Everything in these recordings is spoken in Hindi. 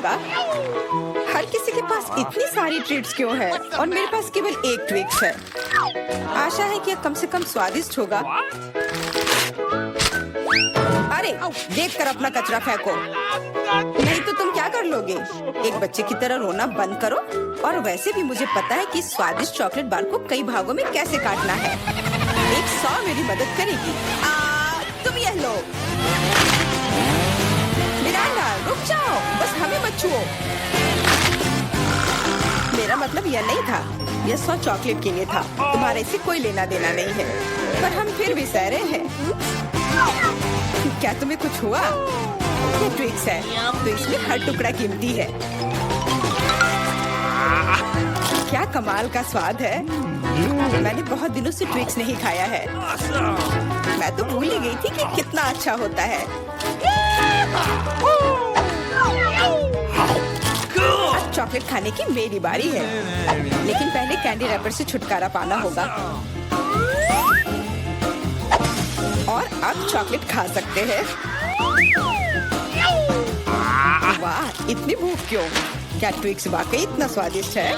होगा। हर किसी के पास इतनी सारी ट्रीट्स क्यों है और मेरे पास केवल एक ट्विक्स है। आशा है कि यह कम से कम स्वादिष्ट होगा। अरे देखकर अपना कचरा फेंको, नहीं तो तुम क्या कर लोगे। एक बच्चे की तरह रोना बंद करो। और वैसे भी मुझे पता है कि स्वादिष्ट चॉकलेट बार को कई भागों में कैसे काटना है। एक 100 मेरी मदद करेगी। तुम यह लो। मिरांडा रुक जाओ, बस हमें मत छुओ। मेरा मतलब यह नहीं था, यह 100 चॉकलेट के लिए था। तुम्हारे से कोई लेना देना नहीं है, पर हम फिर भी सह रहे हैं। क्या तुम्हें कुछ हुआ? ये ट्विक्स है तो इसमें हर टुकड़ा कीमती है। क्या कमाल का स्वाद है। मैंने बहुत दिनों से ट्विक्स नहीं खाया है। मैं तो भूल ही गई थी कि कितना अच्छा होता है। अब चॉकलेट खाने की मेरी बारी है, लेकिन पहले कैंडी रैपर से छुटकारा पाना होगा। और अब चॉकलेट खा सकते हैं। वाह, इतनी भूख क्यों? क्या ट्विक्स वाकई इतना स्वादिष्ट है?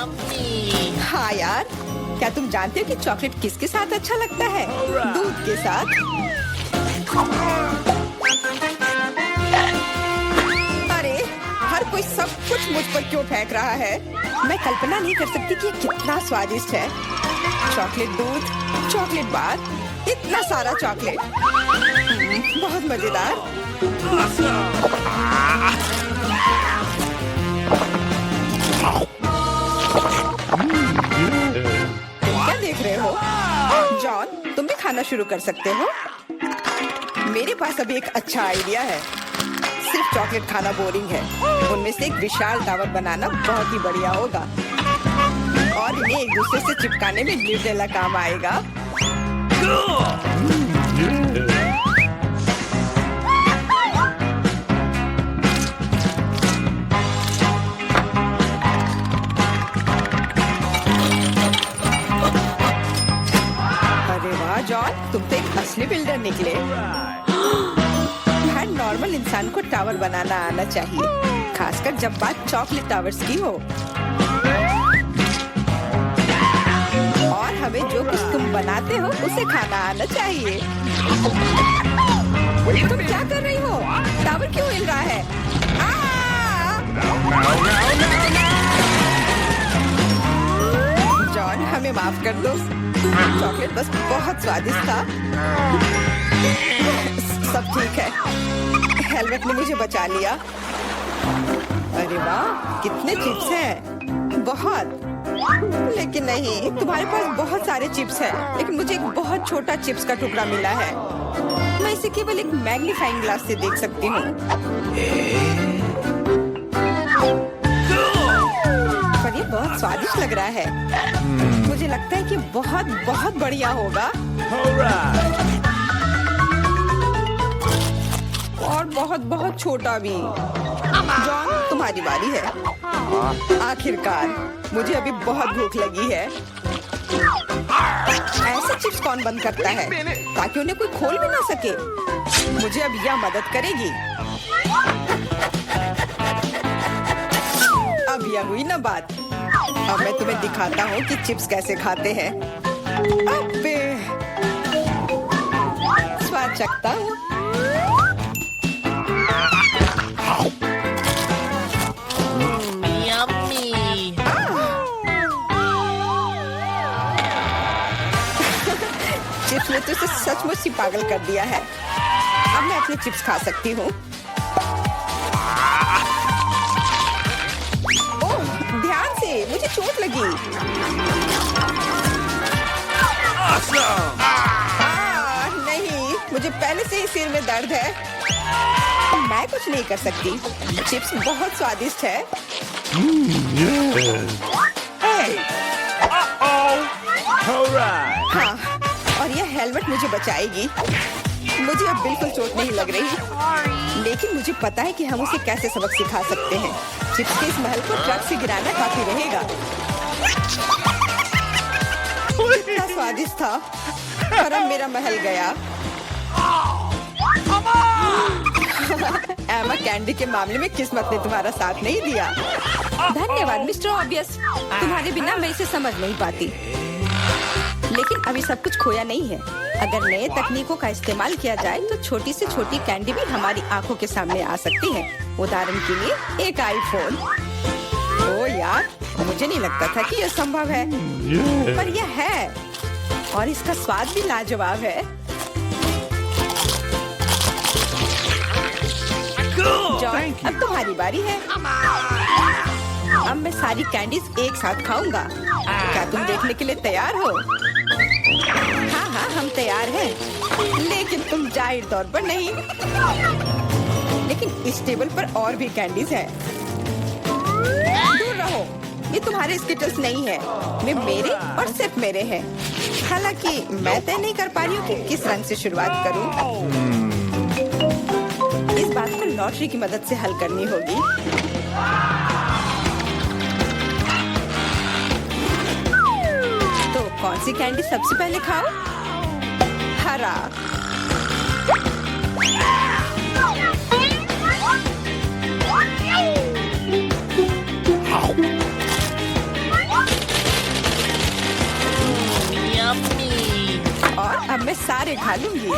हाँ यार, क्या तुम जानते हो कि चॉकलेट किसके साथ अच्छा लगता है? दूध के साथ। अरे हर कोई सब कुछ मुझ पर क्यों फेंक रहा है? मैं कल्पना नहीं कर सकती कि ये कितना स्वादिष्ट है। चॉकलेट दूध, चॉकलेट बार, इतना सारा चॉकलेट, बहुत मजेदार। क्या देख रहे हो? जॉन, तुम भी खाना शुरू कर सकते हो। मेरे पास अभी एक अच्छा आइडिया है। सिर्फ चॉकलेट खाना बोरिंग है। उनमें से एक विशाल टावर बनाना बहुत ही बढ़िया होगा और इन्हें एक दूसरे से चिपकाने में निर्देला काम आएगा। जॉन, तुम तो एक असली बिल्डर निकले। हर नॉर्मल इंसान को टावर बनाना आना चाहिए, खासकर जब बात चॉकलेट टावर्स की हो। और हमें जो कुछ तुम बनाते हो उसे खाना आना चाहिए। तुम क्या कर रही हो? टावर क्यों हिल रहा है? जॉन, हमें माफ कर दो। चॉकलेट बस बहुत स्वादिष्ट था। सब ठीक है। हेलमेट ने मुझे बचा लिया। अरे वाह, कितने चिप्स हैं। बहुत। लेकिन नहीं, तुम्हारे पास बहुत सारे चिप्स हैं, लेकिन मुझे एक बहुत छोटा चिप्स का टुकड़ा मिला है। मैं इसे केवल एक मैग्नीफाइंग ग्लास से देख सकती हूँ। पर ये बहुत स्वादिष्ट लग रहा है। मुझे लगता है कि बहुत बहुत बढ़िया होगा। और बहुत बहुत छोटा भी। जॉन, तुम्हारी बारी है। आखिरकार, मुझे अभी बहुत भूख लगी है। ऐसे चिप्स कौन बंद करता है ताकि उन्हें कोई खोल भी ना सके? मुझे अब यह मदद करेगी। अब यह हुई ना बात। अब मैं तुम्हें दिखाता हूँ कि चिप्स कैसे खाते हैं। अबे, स्वाद चखता हूँ। चिप्स ने तो इसे सचमुच ही पागल कर दिया है। अब मैं अपने चिप्स खा सकती हूँ। मुझे चोट लगी। नहीं, मुझे पहले से ही सिर में दर्द है। मैं कुछ नहीं कर सकती। चिप्स बहुत स्वादिष्ट है। हाँ, और यह हेलमेट मुझे बचाएगी। मुझे अब बिल्कुल चोट नहीं लग रही, लेकिन मुझे पता है कि हम उसे कैसे सबक सिखा सकते हैं। चिप्स के इस महल को ट्रक से गिराना काफी रहेगा। कितना स्वादिष्ट था, पर अब मेरा महल गया। एमा, कैंडी के मामले में किस्मत ने तुम्हारा साथ नहीं दिया। धन्यवाद मिस्टर ऑब्वियस, तुम्हारे बिना मैं इसे समझ नहीं पाती। लेकिन अभी सब कुछ खोया नहीं है। अगर नए तकनीकों का इस्तेमाल किया जाए तो छोटी से छोटी कैंडी भी हमारी आंखों के सामने आ सकती है। उदाहरण के लिए एक आईफोन। ओ यार, मुझे नहीं लगता था कि यह संभव है, पर यह है और इसका स्वाद भी लाजवाब है। जॉन, अब तुम्हारी बारी है। अब मैं सारी कैंडीज एक साथ खाऊंगा। क्या तुम देखने के लिए तैयार हो? हाँ हाँ, हम तैयार हैं। लेकिन तुम जाहिर तौर पर नहीं। लेकिन इस टेबल पर और भी कैंडीज हैं। दूर रहो, ये तुम्हारे स्किटल्स नहीं है। वे मेरे और सिर्फ मेरे हैं। हालांकि मैं तय नहीं कर पा रही हूँ कि किस रंग से शुरुआत करूँ। इस बात को लॉटरी की मदद से हल करनी होगी। तो कौन सी कैंडी सबसे पहले खाओ? हरा। और अब मैं सारे खा लूंगी।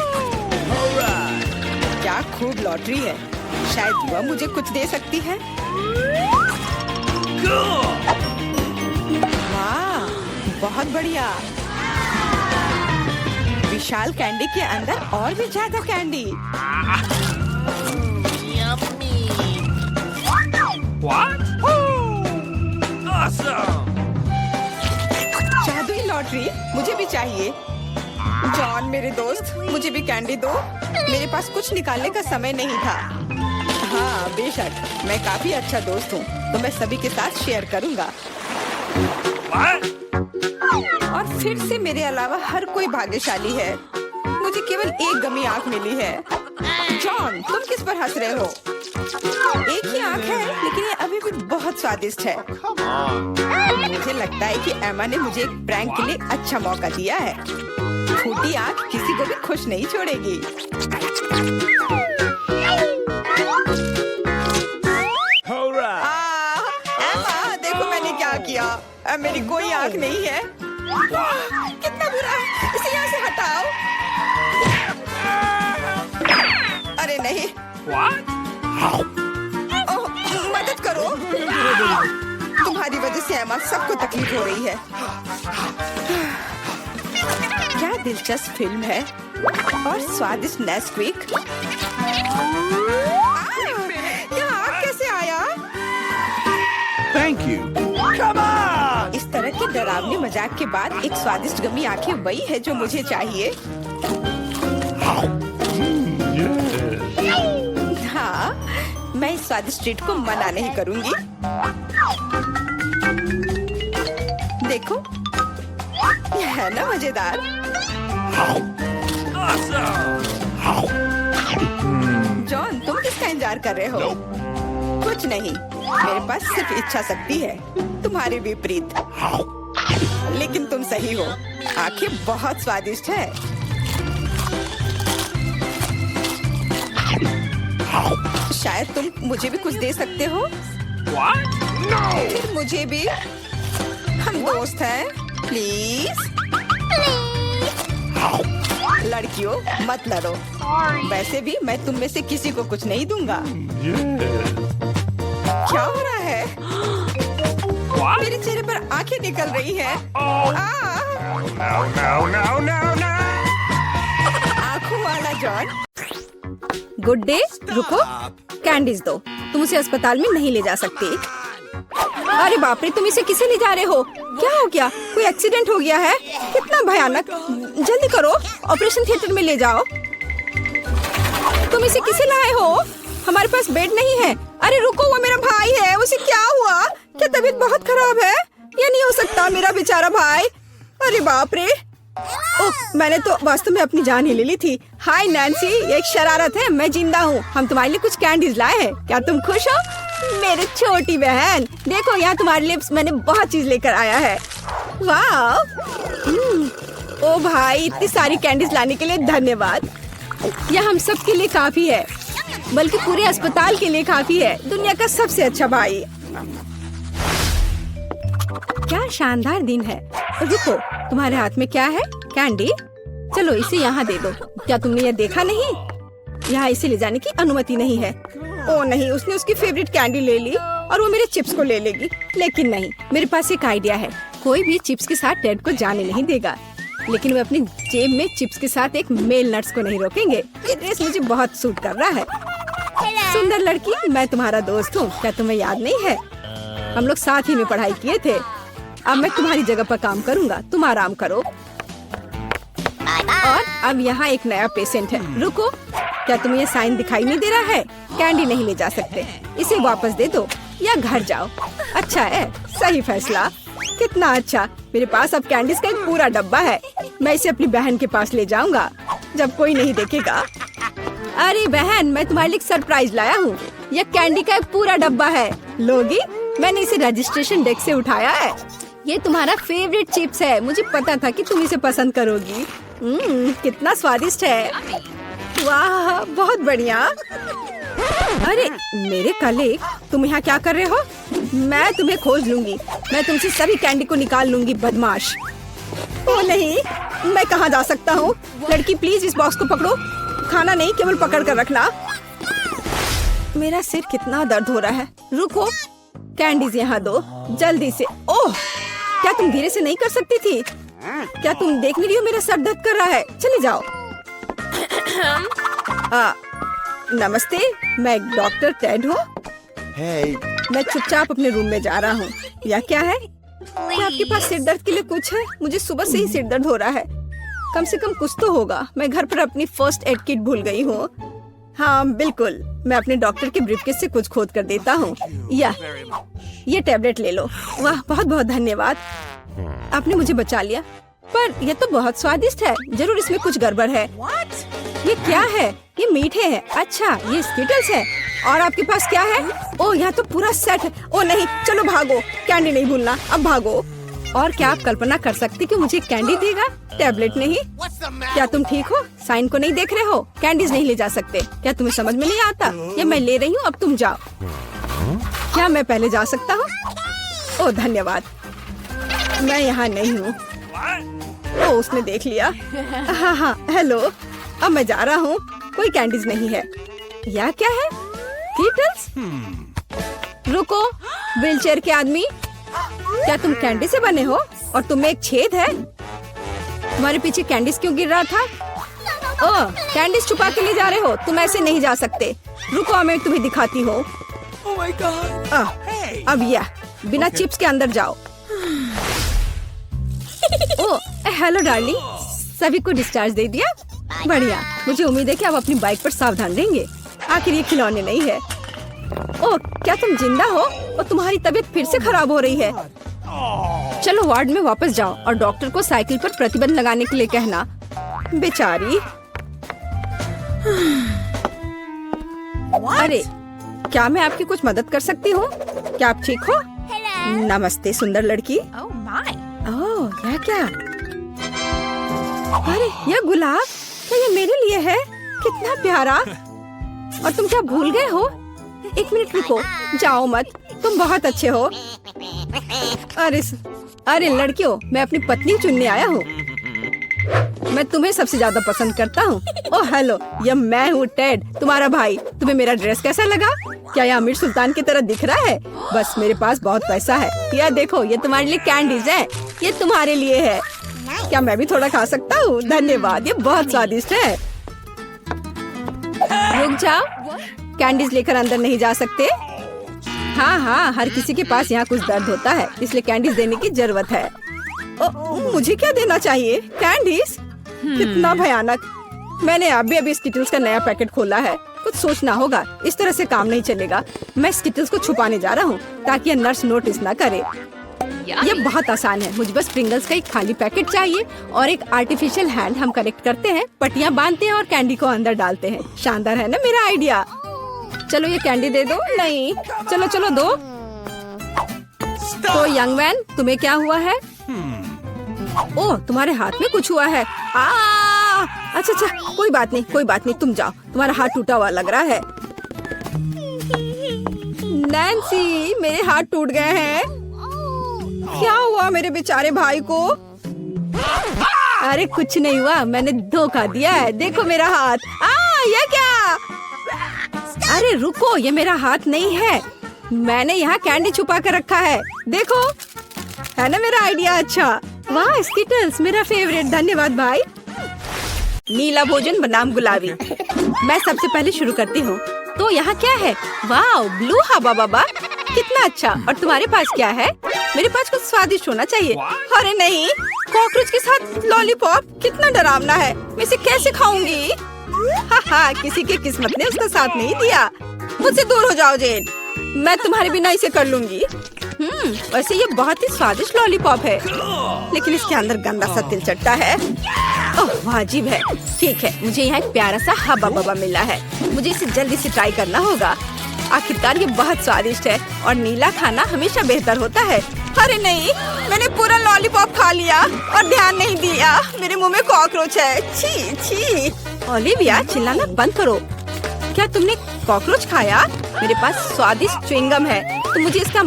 क्या खूब लॉटरी है। शायद वह मुझे कुछ दे सकती है। वाह, बहुत बढ़िया। विशाल कैंडी के अंदर और भी ज्यादा कैंडी। जादुई लॉटरी मुझे भी चाहिए। जॉन मेरे दोस्त, मुझे भी कैंडी दो। मेरे पास कुछ निकालने का समय नहीं था। हाँ बेशक, मैं काफी अच्छा दोस्त हूँ, तो मैं सभी के साथ शेयर करूँगा। और फिर से मेरे अलावा हर कोई भाग्यशाली है। मुझे केवल एक गमी आँख मिली है। जॉन, तुम किस पर हंस रहे हो? एक ही आँख है, लेकिन ये अभी भी बहुत स्वादिष्ट है। मुझे लगता है कि एमा ने मुझे एक प्रैंक के लिए अच्छा मौका दिया है। फूटी आँख किसी को भी खुश नहीं छोड़ेगी। एमा, देखो मैंने क्या किया। अब मेरी कोई आँख नहीं है। कितना बुरा है, इसे यहाँ से हटाओ। अरे नहीं। ओह, मदद करो। तुम्हारी वजह से एमा, सबको तकलीफ हो रही है। क्या दिलचस्प फिल्म है और स्वादिष्ट नेस्क्विक। यहाँ कैसे आया? Thank you. Come on! इस तरह के डरावने मजाक के बाद एक स्वादिष्ट गमी आंखें वही है जो मुझे चाहिए। हाँ, मैं इस स्वादिष्ट ट्रीट को मना नहीं करूंगी। देखो, यह है ना मजेदार। जॉन, तुम किसका इंतजार कर रहे हो? कुछ नहीं, मेरे पास सिर्फ इच्छा शक्ति है, तुम्हारे विपरीत। लेकिन तुम सही हो, आंखें बहुत स्वादिष्ट है। शायद तुम मुझे भी कुछ दे सकते हो। फिर मुझे भी। हम दोस्त हैं, प्लीज। लड़कियों, मत लड़ो। वैसे भी मैं तुम में से किसी को कुछ नहीं दूंगा। क्या हो रहा है? मेरे चेहरे पर आंखें निकल रही हैं। आंखों वाला जॉन। गुड डे, रुको, कैंडीज दो। तुम उसे अस्पताल में नहीं ले जा सकते। अरे बाप रे, तुम इसे किसे ले जा रहे हो? क्या हो गया? कोई एक्सीडेंट हो गया है? कितना भयानक। जल्दी करो, ऑपरेशन थिएटर में ले जाओ। तुम इसे किसे लाए हो? हमारे पास बेड नहीं है। अरे रुको, वो मेरा भाई है। उसे क्या हुआ? क्या तबीयत बहुत खराब है? ये नहीं हो सकता, मेरा बेचारा भाई। अरे बाप रे। ओह, मैंने तो वास्तव में अपनी जान ही ले ली थी। हाय नैन्सी, ये एक शरारत है। मैं जिंदा हूँ। हम तुम्हारे लिए कुछ कैंडीज लाए हैं। क्या तुम खुश हो? मेरी छोटी बहन, देखो यहाँ तुम्हारे लिए मैंने बहुत चीज लेकर आया है। वाह! ओ भाई, इतनी सारी कैंडीज लाने के लिए धन्यवाद। यह हम सब के लिए काफी है। बल्कि पूरे अस्पताल के लिए काफी है। दुनिया का सबसे अच्छा भाई। क्या शानदार दिन है। रुको, तुम्हारे हाथ में क्या है? कैंडी। चलो इसे यहाँ दे दो। क्या तुमने ये देखा नहीं? यहाँ इसे ले जाने की अनुमति नहीं है। ओ नहीं, उसने उसकी फेवरेट कैंडी ले ली और वो मेरे चिप्स को ले लेगी। लेकिन नहीं, मेरे पास एक आइडिया है। कोई भी चिप्स के साथ टेड को जाने नहीं देगा, लेकिन वे अपनी जेब में चिप्स के साथ एक मेल नट्स को नहीं रोकेंगे। ये ड्रेस मुझे बहुत सूट कर रहा है। सुंदर लड़की, मैं तुम्हारा दोस्त हूँ। क्या तुम्हें याद नहीं है? हम लोग साथ ही में पढ़ाई किए थे। अब मैं तुम्हारी जगह पर काम करूँगा, तुम आराम करो। और अब यहाँ एक नया पेशेंट है। रुको, क्या तुम्हें ये साइन दिखाई नहीं दे रहा है? कैंडी नहीं ले जा सकते, इसे वापस दे दो या घर जाओ। अच्छा है, सही फैसला। कितना अच्छा, मेरे पास अब कैंडीज का एक पूरा डब्बा है। मैं इसे अपनी बहन के पास ले जाऊंगा जब कोई नहीं देखेगा। अरे बहन, मैं तुम्हारे लिए एक सरप्राइज लाया हूँ। यह कैंडी का एक पूरा डब्बा है। लोगी? मैंने इसे रजिस्ट्रेशन डेस्क से उठाया है। ये तुम्हारा फेवरेट चिप्स है। मुझे पता था कि तुम इसे पसंद करोगी। कितना स्वादिष्ट है। वाह, बहुत बढ़िया। अरे मेरे कलीग, तुम यहाँ क्या कर रहे हो? मैं तुम्हें खोज लूंगी। मैं तुमसे सभी कैंडी को निकाल लूंगी, बदमाश। ओ नहीं, मैं कहाँ जा सकता हूँ? लड़की प्लीज इस बॉक्स को पकड़ो। खाना नहीं, केवल पकड़ कर रखना। मेरा सिर कितना दर्द हो रहा है। रुको, कैंडीज यहाँ दो जल्दी से। ओह, क्या तुम धीरे से नहीं कर सकती थी? क्या तुम देख नहीं रही हो मेरा सर दर्द कर रहा है? चले जाओ। नमस्ते, मैं डॉक्टर टेड हूँ। Hey. मैं चुपचाप अपने रूम में जा रहा हूँ। या क्या है? क्या आपके पास सिर दर्द के लिए कुछ है? मुझे सुबह से ही सिर दर्द हो रहा है। कम से कम कुछ तो होगा। मैं घर पर अपनी फर्स्ट एड किट भूल गई हूँ। हाँ बिल्कुल, मैं अपने डॉक्टर के ब्रीफकेस से कुछ खोद कर देता हूँ। या ये टैबलेट ले लो। वाह, बहुत बहुत धन्यवाद, आपने मुझे बचा लिया। पर यह तो बहुत स्वादिष्ट है। जरूर इसमें कुछ गड़बड़ है। ये क्या है? ये मीठे हैं। अच्छा, ये स्किटल्स है। और आपके पास क्या है? ओह, यहाँ तो पूरा सेट है। ओह नहीं, चलो भागो, कैंडी नहीं भूलना, अब भागो। और क्या आप कल्पना कर सकते कि मुझे कैंडी देगा, टैबलेट नहीं? क्या तुम ठीक हो? साइन को नहीं देख रहे हो? कैंडीज नहीं ले जा सकते। क्या तुम्हें समझ में नहीं आता? ये मैं ले रही हूँ, अब तुम जाओ। क्या मैं पहले जा सकता हूँ? ओह धन्यवाद, मैं यहाँ नहीं हूँ। ओह, उसने देख लिया। हाँ हाँ, हेलो, अब मैं जा रहा हूँ। कोई कैंडीज नहीं है। यह क्या है? कीटल्स? रुको, व्हीलचेयर के आदमी, क्या तुम कैंडी से बने हो? और तुम्हें एक छेद है? तुम्हारे पीछे कैंडीज क्यों गिर रहा था? ओह, कैंडीज छुपा के ले जा रहे हो? तुम ऐसे नहीं जा सकते। रुको, मैं तुम्हें दिखाती हूँ। Oh my God. अब यह बिना चिप्स के अंदर जाओ। ओह, हेलो डार्लिंग, सभी को डिस्चार्ज दे दिया? बढ़िया, मुझे उम्मीद है कि आप अपनी बाइक पर सावधान रहेंगे। आखिर ये खिलौने नहीं है। ओह, क्या तुम जिंदा हो? और तुम्हारी तबीयत फिर से खराब हो रही है। चलो वार्ड में वापस जाओ और डॉक्टर को साइकिल पर प्रतिबंध लगाने के लिए कहना। बेचारी। अरे, क्या मैं आपकी कुछ मदद कर सकती हूँ? क्या आप ठीक हो? नमस्ते सुंदर लड़की। ओह, यह क्या? अरे, यह गुलाब, क्या ये मेरे लिए है? कितना प्यारा। और तुम क्या भूल गए हो? एक मिनट रुको, जाओ मत, तुम बहुत अच्छे हो। अरे लड़कियों, मैं अपनी पत्नी चुनने आया हूँ। मैं तुम्हें सबसे ज्यादा पसंद करता हूँ। ओह हेलो, यह मैं हूँ टेड, तुम्हारा भाई। तुम्हें मेरा ड्रेस कैसा लगा? क्या यह अमीर सुल्तान की तरह दिख रहा है? बस मेरे पास बहुत पैसा है। यह देखो, ये तुम्हारे लिए कैंडीज है। ये तुम्हारे लिए है। क्या मैं भी थोड़ा खा सकता हूँ? धन्यवाद, ये बहुत स्वादिष्ट है। रुक जाओ, कैंडीज लेकर अंदर नहीं जा सकते। हाँ हाँ, हर किसी के पास यहाँ कुछ दर्द होता है, इसलिए कैंडीज देने की जरूरत है। मुझे क्या देना चाहिए? कैंडीज? कितना भयानक। मैंने अभी स्किटल्स का नया पैकेट खोला है। कुछ सोचना होगा, इस तरह से काम नहीं चलेगा। मैं स्किटल्स को छुपाने जा रहा हूँ ताकि यह नर्स नोटिस न करे। ये बहुत आसान है। मुझे बस प्रिंगल्स का एक खाली पैकेट चाहिए और एक आर्टिफिशियल हैंड हम कलेक्ट करते हैं, पट्टियाँ बांधते हैं और कैंडी को अंदर डालते हैं। शानदार है ना मेरा आइडिया? चलो ये कैंडी दे दो। नहीं, चलो चलो दो। तो यंग मैन, तुम्हें क्या हुआ है? ओह, तुम्हारे हाथ में कुछ हुआ है। अच्छा, कोई बात नहीं, तुम जाओ। तुम्हारा हाथ टूटा हुआ लग रहा है। नैन्सी, मेरे हाथ टूट गए हैं। क्या हुआ मेरे बेचारे भाई को? अरे कुछ नहीं हुआ, मैंने धोखा दिया है। देखो मेरा हाथ। ये क्या? अरे रुको, ये मेरा हाथ नहीं है। मैंने यहाँ कैंडी छुपा कर रखा है। देखो, है ना मेरा आइडिया अच्छा? वाह, स्किटल्स मेरा फेवरेट। धन्यवाद भाई। नीला भोजन बनाम गुलाबी। मैं सबसे पहले शुरू करती हूँ। तो यहाँ क्या है? वाह, ब्लू हवा बाबा, कितना अच्छा। और तुम्हारे पास क्या है? मेरे पास कुछ स्वादिष्ट होना चाहिए। अरे नहीं, कॉकरोच के साथ लॉलीपॉप, कितना डरावना है। मैं इसे कैसे खाऊंगी? हा, किसी के किस्मत ने उसका साथ नहीं दिया। मुझसे दूर हो जाओ जेन, मैं तुम्हारे बिना इसे कर लूंगी। वैसे ये बहुत ही स्वादिष्ट लॉलीपॉप है, लेकिन इसके अंदर गंदा सा तिल चट्टा है। ओह, वाजिब है। ठीक है, मुझे यहाँ एक प्यारा सा हब्बा बब्बा मिला है। मुझे इसे जल्दी से ट्राई करना होगा। आखिरकार ये बहुत स्वादिष्ट है और नीला खाना हमेशा बेहतर होता है। अरे नहीं, मैंने पूरा लॉलीपॉप खा लिया और ध्यान नहीं दिया। मेरे मुंह में कॉकरोच है। छी छी। ओलिविया, चिल्लाना बंद करो। क्या तुमने कॉकरोच खाया? मेरे पास स्वादिष्ट च्युइंगम है, तुम मुझे इसका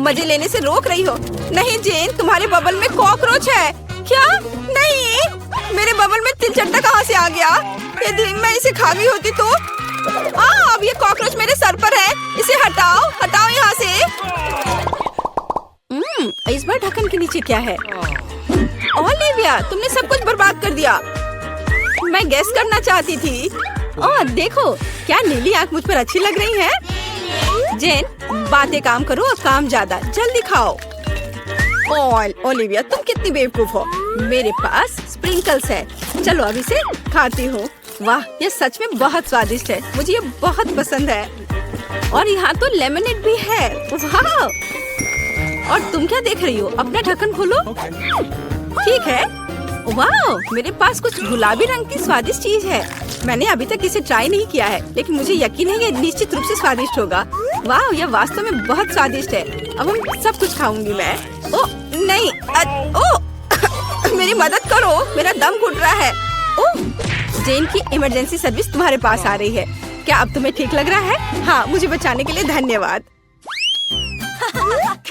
मजे लेने से रोक रही हो। नहीं जेन, तुम्हारे बबल में कॉकरोच है। क्या? नहीं, मेरे बबल में तिल चट्टा कहाँ से आ गया? यदि मैं इसे खा गई होती तो। अब ये कॉकरोच मेरे सर पर है। इसे हटाओ, हटाओ यहाँ से। इस बार ढक्कन के नीचे क्या है? ओलिविया, तुमने सब कुछ बर्बाद कर दिया। मैं गेस करना चाहती थी। ओह देखो, क्या नीली आंख मुझ पर अच्छी लग रही है। जेन, बातें काम करो और काम ज्यादा। जल्दी खाओ। ओलिविया, तुम कितनी बेवकूफ हो। मेरे पास स्प्रिंकल्स है। चलो अब इसे खाती हूँ। वाह, ये सच में बहुत स्वादिष्ट है। मुझे ये बहुत पसंद है। और यहाँ तो लेमनेड भी है। वाह! और तुम क्या देख रही हो? अपना ढक्कन खोलो। ठीक है। वाह, मेरे पास कुछ गुलाबी रंग की स्वादिष्ट चीज है। मैंने अभी तक इसे ट्राई नहीं किया है, लेकिन मुझे यकीन है ये निश्चित रूप से स्वादिष्ट होगा। वाह, यह वास्तव में बहुत स्वादिष्ट है। अब हम सब कुछ खाऊंगी मैं। ओह नहीं, मेरी मदद करो, मेरा दम घुट रहा है। ओह, जेन की इमरजेंसी सर्विस तुम्हारे पास आ रही है। क्या अब तुम्हें ठीक लग रहा है? हाँ, मुझे बचाने के लिए धन्यवाद।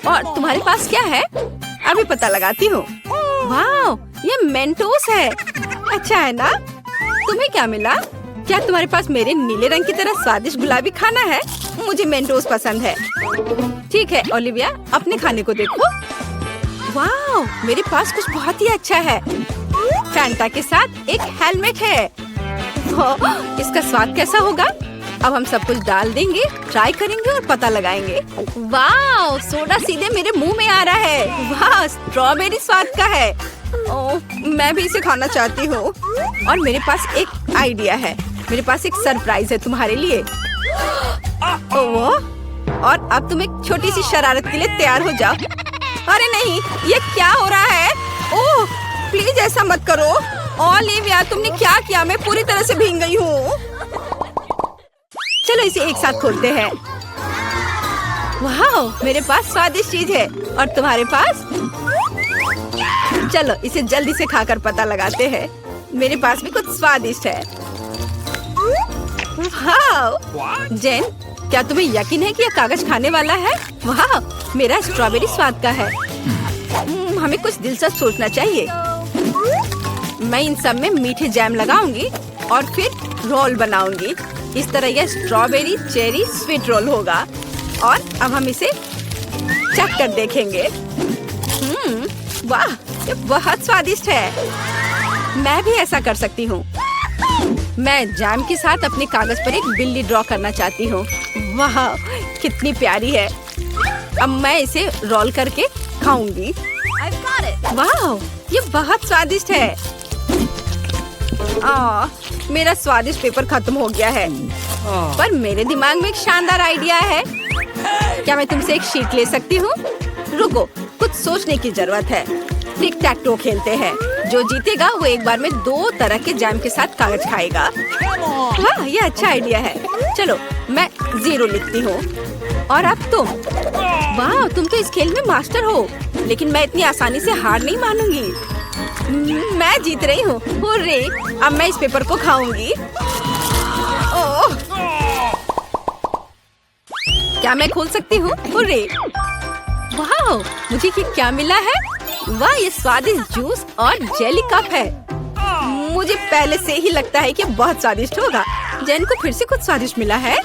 और तुम्हारे पास क्या है? अभी पता लगाती हूँ। वाह, ये मेंटोस है। अच्छा है ना? तुम्हें क्या मिला? क्या तुम्हारे पास मेरे नीले रंग की तरह स्वादिष्ट गुलाबी खाना है? मुझे मेंटोस पसंद है। ठीक है ओलिविया, अपने खाने को देखो। वाह, मेरे पास कुछ बहुत ही अच्छा है। फैंटा के साथ एक हेलमेट है। इसका स्वाद कैसा होगा? अब हम सब कुछ डाल देंगे, ट्राई करेंगे और पता लगाएंगे। वाह, सोडा सीधे मेरे मुंह में आ रहा है। वाह, स्ट्रॉबेरी स्वाद का है। ओह, मैं भी इसे खाना चाहती हूँ। और मेरे पास एक आइडिया है। मेरे पास एक सरप्राइज है तुम्हारे लिए। ओह, और अब तुम एक छोटी सी शरारत के लिए तैयार हो जाओ। अरे नहीं, ये क्या हो रहा है? ओह, प्लीज ऐसा मत करो। ओलिविया, तुमने क्या किया? मैं पूरी तरह से भीग गई हूँ। चलो इसे एक साथ खोलते हैं। वाह, मेरे पास स्वादिष्ट चीज है और तुम्हारे पास? चलो इसे जल्दी से खाकर पता लगाते हैं। मेरे पास भी कुछ स्वादिष्ट है। वाह, जेन, क्या तुम्हें यकीन है कि यह कागज खाने वाला है? वाह, मेरा स्ट्रॉबेरी स्वाद का है। हमें कुछ दिलचस्प सोचना चाहिए। मैं इन सब में मीठे जैम लगाऊंगी और फिर रोल बनाऊंगी। इस तरह यह स्ट्रॉबेरी चेरी स्वीट रोल होगा। और अब हम इसे चख कर देखेंगे। वाह, ये बहुत स्वादिष्ट है। मैं भी ऐसा कर सकती हूँ। मैं जैम के साथ अपने कागज पर एक बिल्ली ड्रॉ करना चाहती हूँ। वाह, कितनी प्यारी है। अब मैं इसे रोल करके खाऊंगी। वाह, ये बहुत स्वादिष्ट है। मेरा स्वादिष्ट पेपर खत्म हो गया है, पर मेरे दिमाग में एक शानदार आइडिया है। क्या मैं तुमसे एक शीट ले सकती हूँ? रुको, कुछ सोचने की जरूरत है। टिक टैक टो खेलते हैं। जो जीतेगा वो एक बार में 2 तरह के जैम के साथ कागज खाएगा। वाह, ये अच्छा आइडिया है। चलो मैं 0 लिखती हूँ। और अब तुम? वाह, तुम तो इस खेल में मास्टर हो, लेकिन मैं इतनी आसानी से हार नहीं मानूंगी। मैं जीत रही हूँ। हुर्रे, अब मैं इस पेपर को खाऊंगी। ओह, क्या मैं खोल सकती हूँ? हुर्रे! वाह, मुझे ये क्या मिला है? वाह, ये स्वादिष्ट जूस और जेली कप है। मुझे पहले से ही लगता है कि बहुत स्वादिष्ट होगा। जैन को फिर से कुछ स्वादिष्ट मिला है।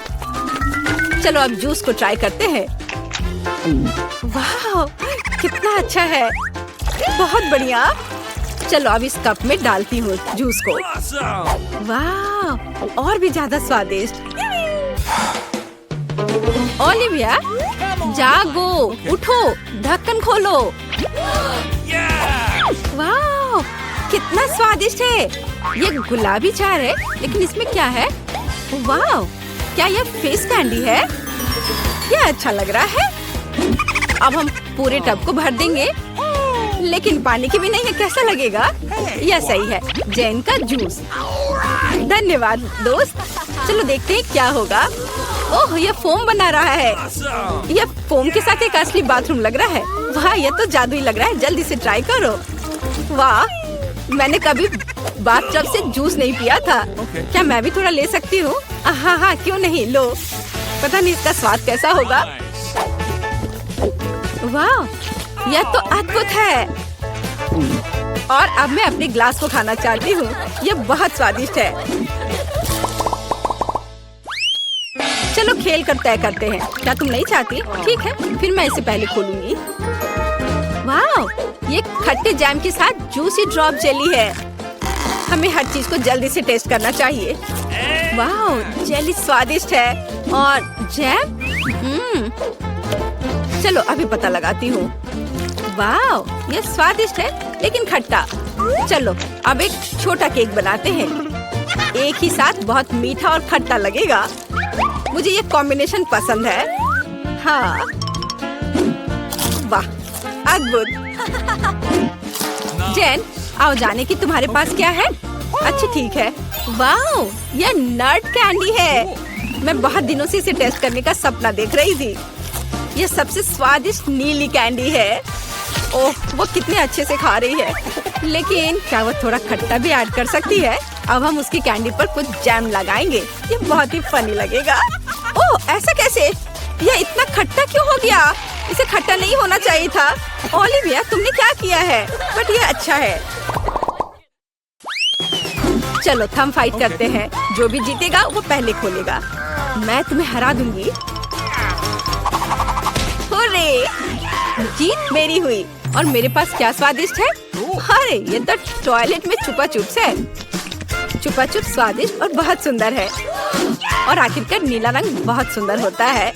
चलो अब जूस को ट्राई करते हैं। वाह, कितना अच्छा है, बहुत बढ़िया। चलो अब इस कप में डालती हूँ जूस को। वाह, और भी ज्यादा स्वादिष्ट। ओलिविया, जागो, उठो, ढक्कन खोलो। वाह, कितना स्वादिष्ट है। ये गुलाबी चार है, लेकिन इसमें क्या है? वाह, क्या ये फिश कैंडी है? ये अच्छा लग रहा है। अब हम पूरे टब को भर देंगे, लेकिन पानी की भी नहीं है। कैसा लगेगा? यह सही है, जैन का जूस। धन्यवाद दोस्त। चलो देखते हैं क्या होगा। ओह, ये फोम बना रहा है। यह फोम के साथ एक असली बाथरूम लग रहा है। वाह, यह तो जादुई लग रहा है। जल्दी से ट्राई करो। वाह, मैंने कभी बाथटब से जूस नहीं पिया था। क्या मैं भी थोड़ा ले सकती हूँ? हाँ हाँ, क्यों नहीं, लो। पता नहीं इसका स्वाद कैसा होगा। वाह, यह तो अद्भुत है। और अब मैं अपने ग्लास को खाना चाहती हूँ। यह बहुत स्वादिष्ट है। चलो खेल कर तय करते हैं। क्या तुम नहीं चाहती? ठीक है, फिर मैं इसे पहले खोलूंगी। वाह, ये खट्टे जैम के साथ जूसी ड्रॉप जेली है। हमें हर चीज को जल्दी से टेस्ट करना चाहिए। वाह, जेली स्वादिष्ट है और जैम चलो अभी पता लगाती हूँ। वाह, ये स्वादिष्ट है लेकिन खट्टा। चलो अब एक छोटा केक बनाते हैं। एक ही साथ बहुत मीठा और खट्टा लगेगा। मुझे ये कॉम्बिनेशन पसंद है। हाँ, वाह, अद्भुत। जैन, आओ जाने की तुम्हारे पास क्या है? अच्छा ठीक है। वाह, ये नट कैंडी है। मैं बहुत दिनों से इसे टेस्ट करने का सपना देख रही थी। ये सबसे स्वादिष्ट नीली कैंडी है। ओह, वो कितने अच्छे से खा रही है। लेकिन क्या वो थोड़ा खट्टा भी ऐड कर सकती है? अब हम उसकी कैंडी पर कुछ जैम लगाएंगे। ये बहुत ही फनी लगेगा। ओह, ऐसा कैसे? यह इतना खट्टा क्यों हो गया? इसे खट्टा नहीं होना चाहिए था। ओलिविया, तुमने क्या किया है? बट ये अच्छा है। चलो थम फाइट करते हैं। जो भी जीतेगा वो पहले खोलेगा। मैं तुम्हें हरा दूंगी। हुर्रे! जीत मेरी हुई। और मेरे पास क्या स्वादिष्ट है? अरे, ये तो टॉयलेट में छुपा चुप्स है। छुपा चुप स्वादिष्ट और बहुत सुंदर है। और आखिरकार नीला रंग बहुत सुंदर होता है।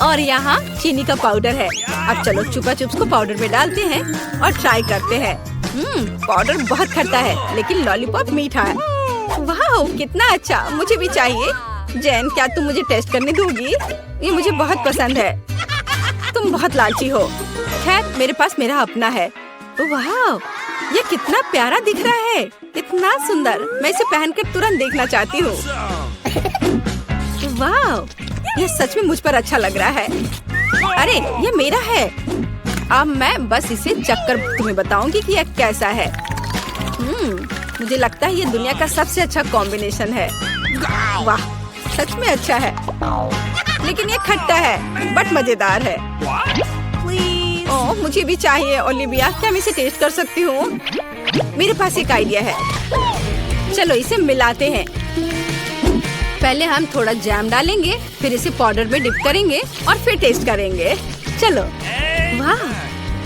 और यहाँ चीनी का पाउडर है। अब चलो छुपा चुप्स को पाउडर में डालते हैं और ट्राई करते हैं। पाउडर बहुत खट्टा है लेकिन लॉलीपॉप मीठा है। वाह, कितना अच्छा, मुझे भी चाहिए। जैन, क्या तुम मुझे टेस्ट करने दोगी? ये मुझे बहुत पसंद है। तुम बहुत लालची हो। खैर, मेरे पास मेरा अपना है। वाह, ये कितना प्यारा दिख रहा है, इतना सुंदर। मैं इसे पहनकर तुरंत देखना चाहती हूँ। वाह, ये सच में मुझ पर अच्छा लग रहा है। अरे, ये मेरा है। अब मैं बस इसे चखकर तुम्हें बताऊंगी कि यह कैसा है। मुझे लगता है ये दुनिया का सबसे अच्छा कॉम्बिनेशन है। वाह, सच में अच्छा है। लेकिन ये खट्टा है बट मजेदार है। ओह, मुझे भी चाहिए। ओलिविया, क्या मैं इसे टेस्ट कर सकती हूँ? मेरे पास एक आइडिया है। चलो इसे मिलाते हैं। पहले हम थोड़ा जैम डालेंगे, फिर इसे पाउडर में डिप करेंगे और फिर टेस्ट करेंगे। चलो। वाह,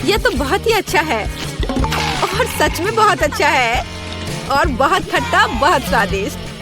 यह तो बहुत ही अच्छा है और सच में बहुत अच्छा है और बहुत खट्टा, बहुत स्वादिष्ट।